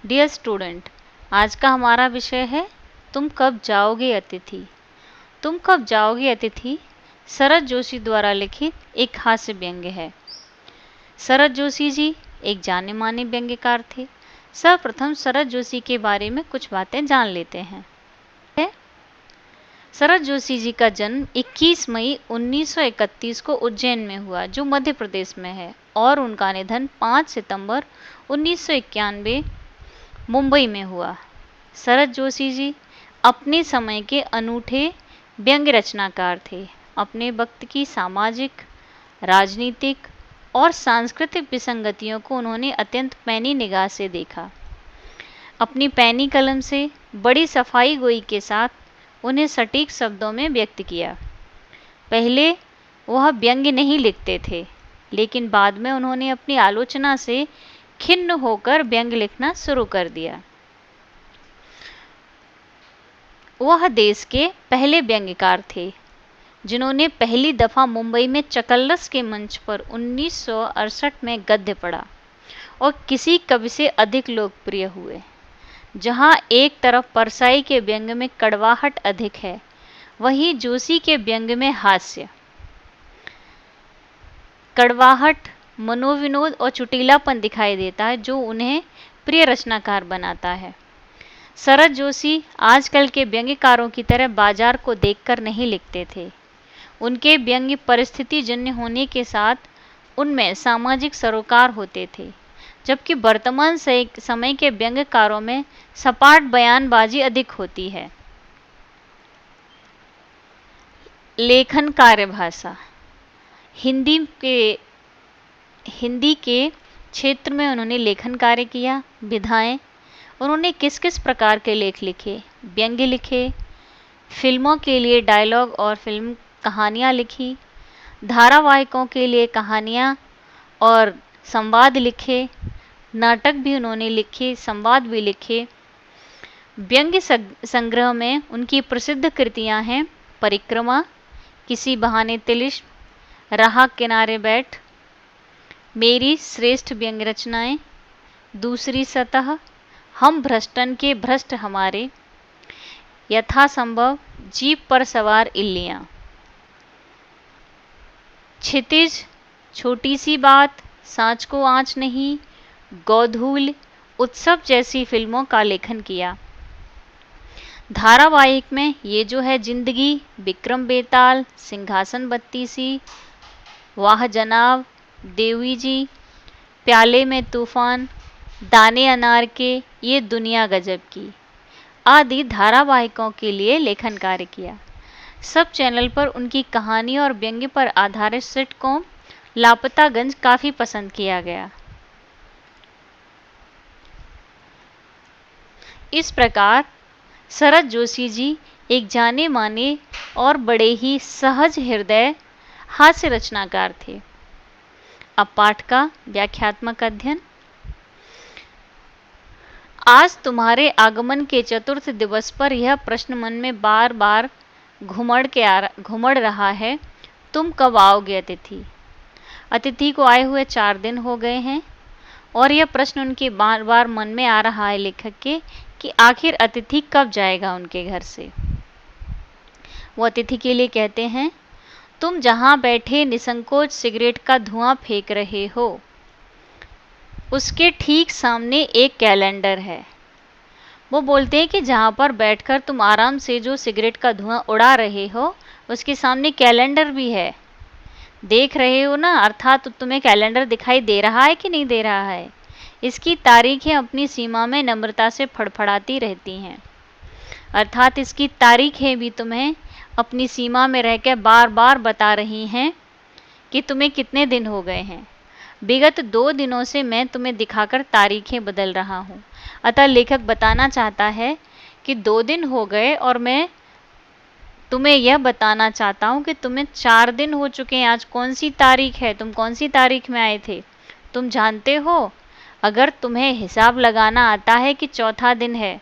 Dear student, आज का हमारा विषय है तुम कब जाओगे अतिथि। तुम कब जाओगे अतिथि शरद जोशी द्वारा लिखित एक हास्य व्यंग्य है। शरद जोशी जी एक जाने माने व्यंग्यकार थे। सर्वप्रथम शरद जोशी के बारे में कुछ बातें जान लेते हैं। शरद जोशी जी का जन्म 21 मई 1931 को उज्जैन में हुआ, जो मध्य प्रदेश में है, और उनका निधन 5 सितंबर 1991 मुंबई में हुआ। शरद जोशी जी अपने समय के अनूठे व्यंग्य रचनाकार थे। अपने वक्त की सामाजिक, राजनीतिक और सांस्कृतिक विसंगतियों को उन्होंने अत्यंत पैनी निगाह से देखा। अपनी पैनी कलम से बड़ी सफाई गोई के साथ उन्हें सटीक शब्दों में व्यक्त किया। पहले वह व्यंग्य नहीं लिखते थे, लेकिन बाद में उन्होंने अपनी आलोचना से खिन्न होकर व्यंग्य लिखना शुरू कर दिया। वह देश के पहले व्यंग्यकार थे जिन्होंने पहली दफा मुंबई में चकल्लस के मंच पर 1968 में गद्य पढ़ा और किसी कवि से अधिक लोकप्रिय हुए। जहां एक तरफ परसाई के व्यंग्य में कड़वाहट अधिक है, वहीं जोशी के व्यंग्य में हास्य, कड़वाहट, मनोविनोद और चुटीलापन दिखाई देता है, जो उन्हें प्रिय रचनाकार बनाता है। शरद जोशी आजकल के व्यंग्यकारों की तरह बाजार को देखकर नहीं लिखते थे। उनके व्यंग्य परिस्थिति जन्य होने के साथ उनमें सामाजिक सरोकार होते थे, जबकि वर्तमान समय के व्यंग्यकारों में सपाट बयानबाजी अधिक होती है। लेखन कार्यभाषा। हिंदी के क्षेत्र में उन्होंने लेखन कार्य किया। विधाएं, उन्होंने किस किस प्रकार के लेख लिखे? व्यंग्य लिखे, फिल्मों के लिए डायलॉग और फिल्म कहानियाँ लिखी, धारावाहिकों के लिए कहानियाँ और संवाद लिखे, नाटक भी उन्होंने लिखे, संवाद भी लिखे। व्यंग्य संग्रह में उनकी प्रसिद्ध कृतियाँ हैं परिक्रमा, किसी बहाने तिलिस्म, राह किनारे बैठ, मेरी श्रेष्ठ व्यंग्य रचनाएं, दूसरी सतह, हम भ्रष्टन के भ्रष्ट हमारे, यथासंभव, जीप पर सवार इल्लियां, क्षितिज, छोटी सी बात, सांच को आंच नहीं, गोधूल, उत्सव जैसी फिल्मों का लेखन किया। धारावाहिक में ये जो है जिंदगी, विक्रम बेताल, सिंहासन बत्तीसी, वाह जनाब, देवी जी, प्याले में तूफान, दाने अनार के, ये दुनिया गजब की आदि धारावाहिकों के लिए लेखन कार्य किया। सब चैनल पर उनकी कहानी और व्यंग्य पर आधारित सिटकॉम लापतागंज काफी पसंद किया गया। इस प्रकार शरद जोशी जी एक जाने माने और बड़े ही सहज हृदय हास्य रचनाकार थे। अब पाठ का व्याख्यात्मक अध्ययन। आज तुम्हारे आगमन के चतुर्थ दिवस पर यह प्रश्न मन में बार बार घुमड़ रहा है, तुम कब आओगे अतिथि। अतिथि को आए हुए 4 दिन हो गए हैं और यह प्रश्न उनके बार बार मन में आ रहा है लेखक के कि आखिर अतिथि कब जाएगा उनके घर से। वो अतिथि के लिए कहते हैं, तुम जहां बैठे निसंकोच सिगरेट का धुआं फेंक रहे हो, उसके ठीक सामने एक कैलेंडर है। वो बोलते हैं कि जहां पर बैठकर तुम आराम से जो सिगरेट का धुआं उड़ा रहे हो, उसके सामने कैलेंडर भी है। देख रहे हो ना, अर्थात तुम्हें कैलेंडर दिखाई दे रहा है कि नहीं दे रहा है। इसकी तारीखें अपनी सीमा में नम्रता से फड़फड़ाती रहती हैं, अर्थात इसकी तारीखें भी तुम्हें अपनी सीमा में रहकर बार बार बता रही हैं कि तुम्हें कितने दिन हो गए हैं। विगत 2 दिनों से मैं तुम्हें दिखाकर तारीखें बदल रहा हूँ। अतः लेखक बताना चाहता है कि 2 दिन हो गए और मैं तुम्हें यह बताना चाहता हूँ कि तुम्हें 4 दिन हो चुके हैं। आज कौन सी तारीख है? तुम कौन सी तारीख में आए थे? तुम जानते हो? अगर तुम्हें हिसाब लगाना आता है कि चौथा दिन है।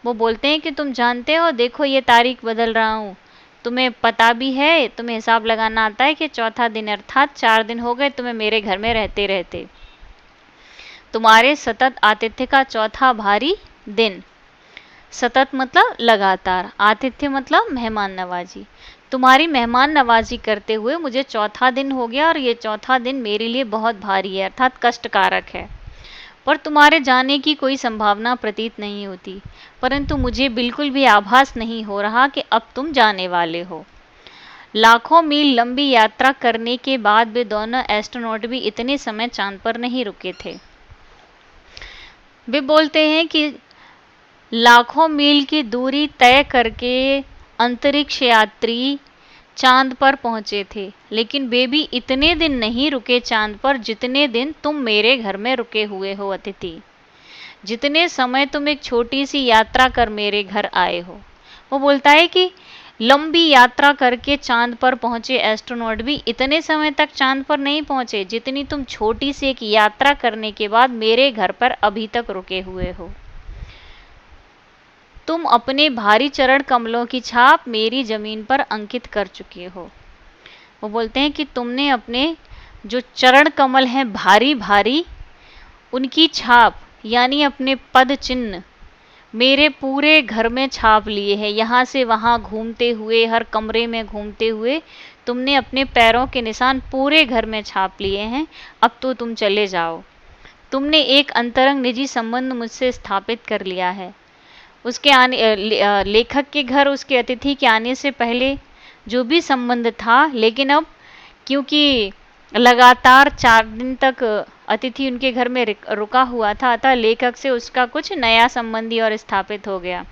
वो बोलते हैं कि तुम जानते हो, देखो ये तारीख बदल रहा हूँ। तुम्हें पता भी है, तुम्हें हिसाब लगाना आता है कि चौथा दिन, अर्थात 4 दिन हो गए तुम्हें मेरे घर में रहते रहते। तुम्हारे सतत आतिथ्य का चौथा भारी दिन। सतत मतलब लगातार, आतिथ्य मतलब मेहमान नवाजी। तुम्हारी मेहमान नवाजी करते हुए मुझे चौथा दिन हो गया और ये चौथा दिन मेरे लिए बहुत भारी है, अर्थात कष्टकारक है। पर तुम्हारे जाने की कोई संभावना प्रतीत नहीं होती, परंतु मुझे बिल्कुल भी आभास नहीं हो रहा कि अब तुम जाने वाले हो। लाखों मील लंबी यात्रा करने के बाद वे दोनों एस्ट्रोनॉट भी इतने समय चांद पर नहीं रुके थे। वे बोलते हैं कि लाखों मील की दूरी तय करके अंतरिक्ष यात्री चांद पर पहुंचे थे, लेकिन वे भी इतने दिन नहीं रुके चांद पर जितने दिन तुम मेरे घर में रुके हुए हो अतिथि, जितने समय तुम एक छोटी सी यात्रा कर मेरे घर आए हो। वो बोलता है कि लंबी यात्रा करके चांद पर पहुंचे एस्ट्रोनॉट भी इतने समय तक चांद पर नहीं पहुंचे जितनी तुम छोटी सी एक यात्रा करने के बाद मेरे घर पर अभी तक रुके हुए हो। तुम अपने भारी चरण कमलों की छाप मेरी जमीन पर अंकित कर चुके हो। वो बोलते हैं कि तुमने अपने जो चरण कमल हैं भारी भारी, उनकी छाप यानी अपने पद चिन्ह मेरे पूरे घर में छाप लिए हैं। यहाँ से वहाँ घूमते हुए, हर कमरे में घूमते हुए तुमने अपने पैरों के निशान पूरे घर में छाप लिए हैं। अब तो तुम चले जाओ। तुमने एक अंतरंग निजी संबंध मुझसे स्थापित कर लिया है। उसके आने लेखक के घर उसके अतिथि के आने से पहले जो भी संबंध था, लेकिन अब क्योंकि लगातार 4 दिन तक अतिथि उनके घर में रुका हुआ था, अतः लेखक से उसका कुछ नया संबंधी और स्थापित हो गया।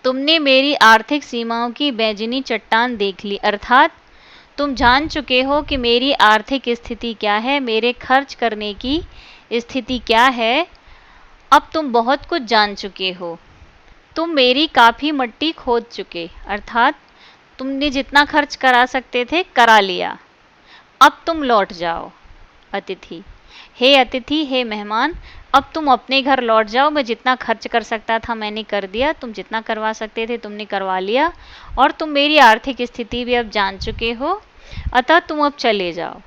तुमने मेरी आर्थिक सीमाओं की बैजनी चट्टान देख ली, अर्थात तुम जान चुके हो कि मेरी आर्थिक स्थिति क्या है, मेरे खर्च करने की स्थिति क्या है। अब तुम बहुत कुछ जान चुके हो। तुम मेरी काफ़ी मट्टी खोद चुके, अर्थात तुमने जितना खर्च करा सकते थे करा लिया। अब तुम लौट जाओ अतिथि। हे मेहमान, अब तुम अपने घर लौट जाओ। मैं जितना खर्च कर सकता था मैंने कर दिया, तुम जितना करवा सकते थे तुमने करवा लिया, और तुम मेरी आर्थिक स्थिति भी अब जान चुके हो, अतः तुम अब चले जाओ।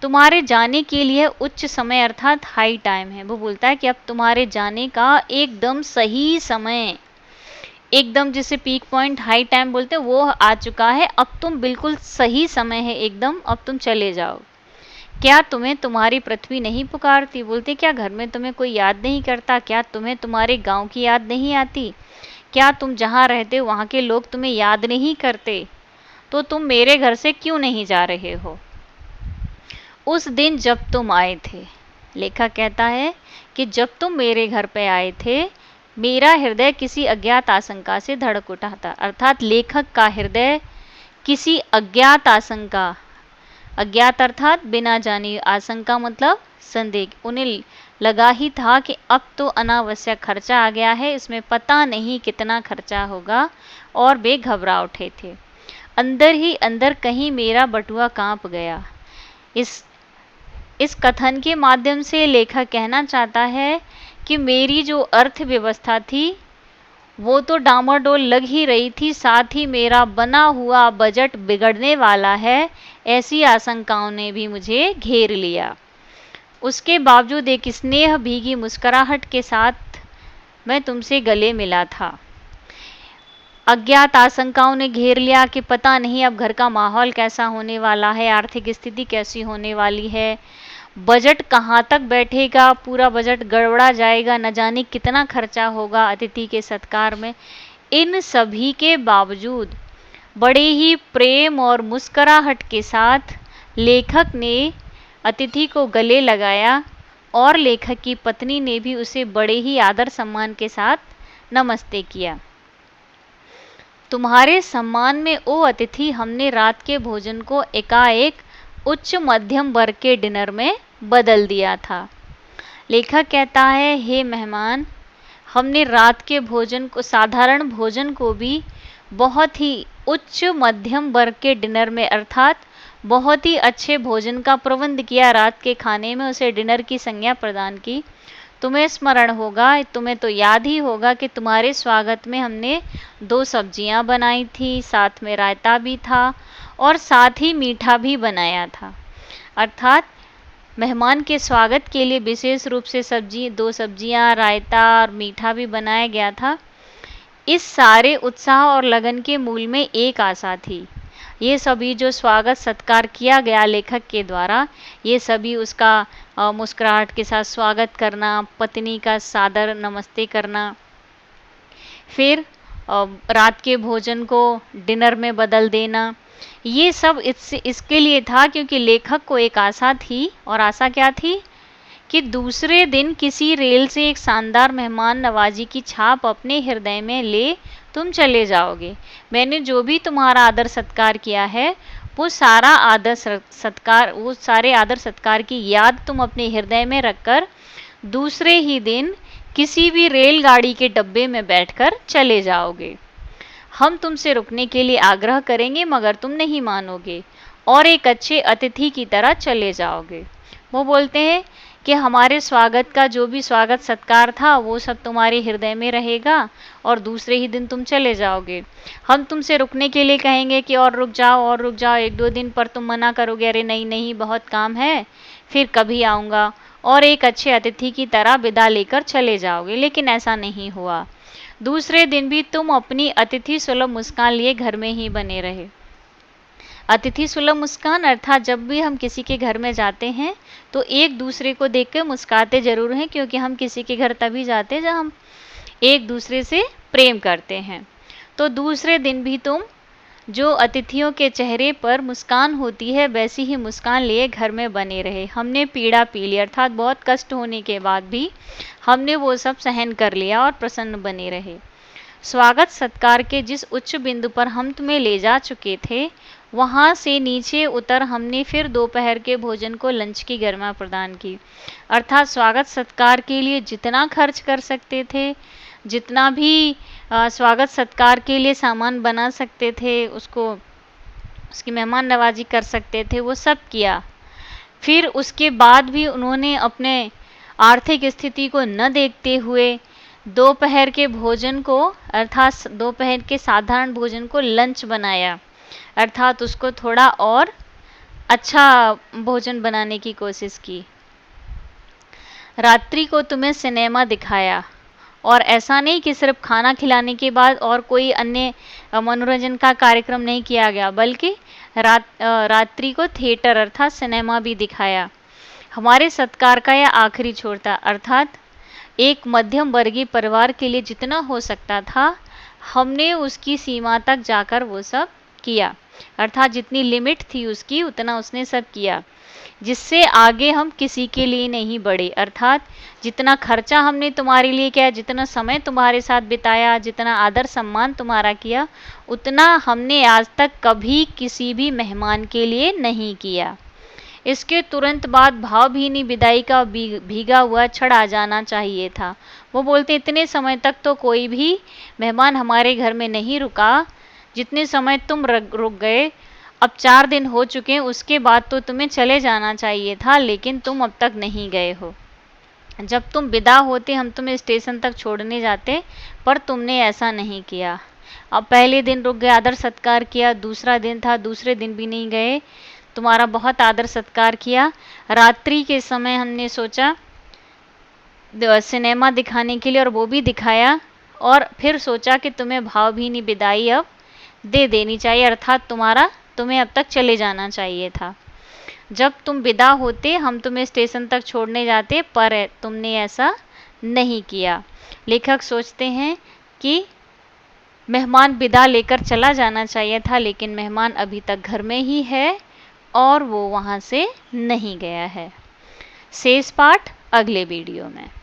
तुम्हारे जाने के लिए उच्च समय अर्थात हाई टाइम है। वो बोलता है कि अब तुम्हारे जाने का एकदम सही समय, एकदम जिसे पीक पॉइंट हाई टाइम बोलते हैं वो आ चुका है। अब तुम बिल्कुल सही समय है एकदम, अब तुम चले जाओ। क्या तुम्हें तुम्हारी पृथ्वी नहीं पुकारती? बोलते क्या घर में तुम्हें कोई याद नहीं करता? क्या तुम्हें तुम्हारे गांव की याद नहीं आती? क्या तुम जहाँ रहते हो वहाँ के लोग तुम्हें याद नहीं करते? तो तुम मेरे घर से क्यों नहीं जा रहे हो? उस दिन जब तुम आए थे, लेखक कहता है कि जब तुम मेरे घर पे आए थे मेरा हृदय किसी अज्ञात आशंका से धड़क उठा था। अर्थात लेखक का हृदय किसी अज्ञात आशंका, अज्ञात अर्थात बिना जानी, आशंका मतलब संदेह, उन्हें लगा ही था कि अब तो अनावश्यक खर्चा आ गया है, इसमें पता नहीं कितना खर्चा होगा, और वे घबरा उठे थे। अंदर ही अंदर कहीं मेरा बटुआ कांप गया। इस कथन के माध्यम से लेखक कहना चाहता है कि मेरी जो अर्थव्यवस्था थी वो तो डामाडोल लग ही रही थी, साथ ही मेरा बना हुआ बजट बिगड़ने वाला है, ऐसी आशंकाओं ने भी मुझे घेर लिया। उसके बावजूद एक स्नेह भीगी मुस्कुराहट के साथ मैं तुमसे गले मिला था। अज्ञात आशंकाओं ने घेर लिया कि पता नहीं अब घर का माहौल कैसा होने वाला है, आर्थिक स्थिति कैसी होने वाली है, बजट कहाँ तक बैठेगा, पूरा बजट गड़बड़ा जाएगा, न जाने कितना खर्चा होगा अतिथि के सत्कार में। इन सभी के बावजूद बड़े ही प्रेम और मुस्कुराहट के साथ लेखक ने अतिथि को गले लगाया, और लेखक की पत्नी ने भी उसे बड़े ही आदर सम्मान के साथ नमस्ते किया। तुम्हारे सम्मान में ओ अतिथि, हमने रात के भोजन को एकाएक उच्च मध्यम वर्ग के डिनर में बदल दिया था। लेखक कहता है हे मेहमान, हमने रात के भोजन को, साधारण भोजन को भी बहुत ही उच्च मध्यम वर्ग के डिनर में, अर्थात बहुत ही अच्छे भोजन का प्रबंध किया। रात के खाने में उसे डिनर की संज्ञा प्रदान की। तुम्हें स्मरण होगा, तुम्हें तो याद ही होगा कि तुम्हारे स्वागत में हमने 2 सब्जियां बनाई थी, साथ में रायता भी था और साथ ही मीठा भी बनाया था। अर्थात मेहमान के स्वागत के लिए विशेष रूप से दो सब्जियां, रायता और मीठा भी बनाया गया था। इस सारे उत्साह और लगन के मूल में एक आशा थी। ये सभी जो स्वागत सत्कार किया गया लेखक के द्वारा, ये सभी उसका मुस्कुराहट के साथ स्वागत करना, पत्नी का सादर नमस्ते करना, फिर रात के भोजन को डिनर में बदल देना, ये सब इसके लिए था क्योंकि लेखक को एक आशा थी। और आशा क्या थी कि दूसरे दिन किसी रेल से एक शानदार मेहमान नवाजी की छाप अपने हृदय में ले तुम चले जाओगे। मैंने जो भी तुम्हारा आदर सत्कार किया है, वो सारे आदर सत्कार की याद तुम अपने हृदय में रखकर दूसरे ही दिन किसी भी रेलगाड़ी के डब्बे में बैठकर चले जाओगे। हम तुमसे रुकने के लिए आग्रह करेंगे मगर तुम नहीं मानोगे और एक अच्छे अतिथि की तरह चले जाओगे। वो बोलते हैं कि हमारे स्वागत का जो भी स्वागत सत्कार था वो सब तुम्हारे हृदय में रहेगा और दूसरे ही दिन तुम चले जाओगे। हम तुमसे रुकने के लिए कहेंगे कि और रुक जाओ 1-2 दिन, पर तुम मना करोगे, अरे नहीं नहीं बहुत काम है, फिर कभी आऊँगा, और एक अच्छे अतिथि की तरह विदा लेकर चले जाओगे। लेकिन ऐसा नहीं हुआ। दूसरे दिन भी तुम अपनी अतिथि सुलभ मुस्कान लिए घर में ही बने रहे। अतिथि सुलभ मुस्कान अर्थात जब भी हम किसी के घर में जाते हैं तो एक दूसरे को देखकर मुस्कुराते जरूर हैं, क्योंकि हम किसी के घर तभी जाते हैं जब हम एक दूसरे से प्रेम करते हैं। तो दूसरे दिन भी तुम जो अतिथियों के चेहरे पर मुस्कान होती है वैसी ही मुस्कान लिए घर में बने रहे। हमने पीड़ा पी ली, अर्थात बहुत कष्ट होने के बाद भी हमने वो सब सहन कर लिया और प्रसन्न बने रहे। स्वागत सत्कार के जिस उच्च बिंदु पर हम तुम्हें ले जा चुके थे, वहाँ से नीचे उतर हमने फिर दोपहर के भोजन को लंच की गरिमा प्रदान की। अर्थात स्वागत सत्कार के लिए जितना खर्च कर सकते थे, जितना भी स्वागत सत्कार के लिए सामान बना सकते थे, उसकी मेहमान नवाजी कर सकते थे, वो सब किया। फिर उसके बाद भी उन्होंने अपने आर्थिक स्थिति को न देखते हुए दोपहर के भोजन को, अर्थात दोपहर के साधारण भोजन को लंच बनाया, अर्थात उसको थोड़ा और अच्छा भोजन बनाने की कोशिश की। रात्रि को तुम्हें सिनेमा दिखाया, और ऐसा नहीं कि सिर्फ खाना खिलाने के बाद और कोई अन्य मनोरंजन का कार्यक्रम नहीं किया गया, बल्कि रात्रि को थिएटर अर्थात सिनेमा भी दिखाया। हमारे सत्कार का यह आखिरी छोर था, अर्थात एक मध्यम वर्गीय परिवार के लिए जितना हो सकता था हमने उसकी सीमा तक जाकर वो सब किया, अर्थात जितनी लिमिट थी उसकी उतना उसने सब किया, जिससे आगे हम किसी के लिए नहीं बढ़े। अर्थात जितना खर्चा हमने तुम्हारे लिए किया, जितना समय तुम्हारे साथ बिताया, जितना आदर सम्मान तुम्हारा किया, उतना हमने आज तक कभी किसी भी मेहमान के लिए नहीं किया। इसके तुरंत बाद भावभीनी विदाई का भीगा हुआ छड़ आ जाना चाहिए था। वो बोलते इतने समय तक तो कोई भी मेहमान हमारे घर में नहीं रुका जितने समय तुम रुक गए। अब 4 दिन हो चुके हैं, उसके बाद तो तुम्हें चले जाना चाहिए था, लेकिन तुम अब तक नहीं गए हो। जब तुम विदा होते हम तुम्हें स्टेशन तक छोड़ने जाते, पर तुमने ऐसा नहीं किया। अब पहले दिन रुक गए, आदर सत्कार किया, दूसरा दिन था, दूसरे दिन भी नहीं गए, तुम्हारा बहुत आदर सत्कार किया। रात्रि के समय हमने सोचा सिनेमा दिखाने के लिए, और वो भी दिखाया, और फिर सोचा कि तुम्हें भावभीनी विदाई अब दे देनी चाहिए, अर्थात तुम्हें अब तक चले जाना चाहिए था। जब तुम विदा होते हम तुम्हें स्टेशन तक छोड़ने जाते, पर तुमने ऐसा नहीं किया। लेखक सोचते हैं कि मेहमान विदा लेकर चला जाना चाहिए था, लेकिन मेहमान अभी तक घर में ही है और वो वहाँ से नहीं गया है। शेष पाठ अगले वीडियो में।